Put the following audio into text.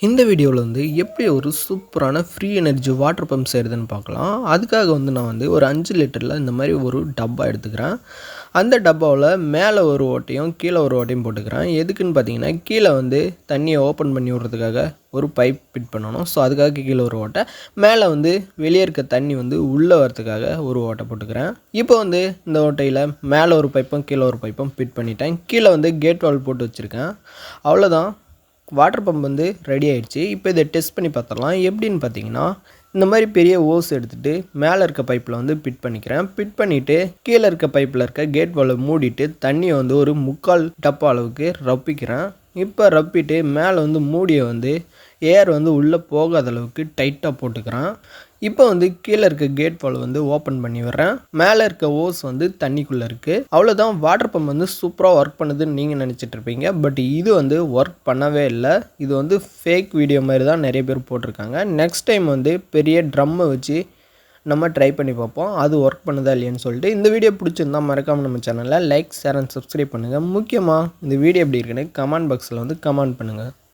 இந்த வீடியோவில் வந்து எப்படி ஒரு சூப்பரான ஃப்ரீ எனர்ஜி வாட்டர் பம்ப் செய்கிறதுன்னு பார்க்கலாம். அதுக்காக வந்து நான் வந்து ஒரு 5 லிட்டரில் இந்த மாதிரி ஒரு டப்பா எடுத்துக்கிறேன். அந்த டப்பாவில் மேலே ஒரு ஓட்டையும் கீழே ஒரு ஓட்டையும் போட்டுக்கிறேன். எதுக்குன்னு பார்த்தீங்கன்னா, கீழே வந்து தண்ணியை ஓப்பன் பண்ணி விட்றதுக்காக ஒரு பைப் ஃபிட் பண்ணணும். ஸோ அதுக்காக கீழே ஒரு ஓட்டை, மேலே வந்து வெளியே இருக்க தண்ணி வந்து உள்ளே வரதுக்காக ஒரு ஓட்டை போட்டுக்கிறேன். இப்போ வந்து இந்த ஓட்டையில் மேலே ஒரு பைப்பும் கீழே ஒரு பைப்பும் ஃபிட் பண்ணிட்டேன். கீழே வந்து கேட் வால் போட்டு வச்சுருக்கேன். அவ்வளோதான், வாட்டர் பம்ப் வந்து ரெடி ஆகிடுச்சு. இப்போ இதை டெஸ்ட் பண்ணி பார்த்துடலாம். எப்படின்னு பார்த்தீங்கன்னா, இந்த மாதிரி பெரிய ஓஸ் எடுத்துகிட்டு மேலே இருக்க பைப்பில் வந்து ஃபிட் பண்ணிக்கிறேன். ஃபிட் பண்ணிவிட்டு கீழே இருக்க பைப்பில் இருக்க கேட் வாலை மூடிட்டு தண்ணியை வந்து ஒரு 3/4 டப்பா அளவுக்கு ரப்பிக்கிறேன். இப்போ ரப்பிட்டு மேலே வந்து மூடியை வந்து ஏர் வந்து உள்ளே போகாத அளவுக்கு டைட்டாக போட்டுக்கிறேன். இப்போ வந்து கீழே இருக்க கேட் வால் வந்து ஓப்பன் பண்ணி விடுறேன். மேலே இருக்க ஓஸ் வந்து தண்ணிக்குள்ளே இருக்குது. அவ்வளோதான், வாட்டர் பம்ப் வந்து சூப்பராக ஒர்க் பண்ணுதுன்னு நீங்கள் நினச்சிட்டு இருப்பீங்க. பட் இது வந்து ஒர்க் பண்ணவே இல்லை. இது வந்து ஃபேக் வீடியோ மாதிரி தான் நிறைய பேர் போட்டிருக்காங்க. நெக்ஸ்ட் டைம் வந்து பெரிய ட்ரம்மை வச்சு நம்ம ட்ரை பண்ணி பார்ப்போம், அது ஒர்க் பண்ணுதா இல்லையான்னு சொல்லிட்டு. இந்த வீடியோ பிடிச்சிருந்தா மறக்காமல் நம்ம சேனலில் லைக், ஷேர் அண்ட் சப்ஸ்கிரைப் பண்ணுங்கள். முக்கியமாக இந்த வீடியோ எப்படி இருக்குன்னு கமெண்ட் பாக்ஸில் வந்து கமெண்ட் பண்ணுங்கள்.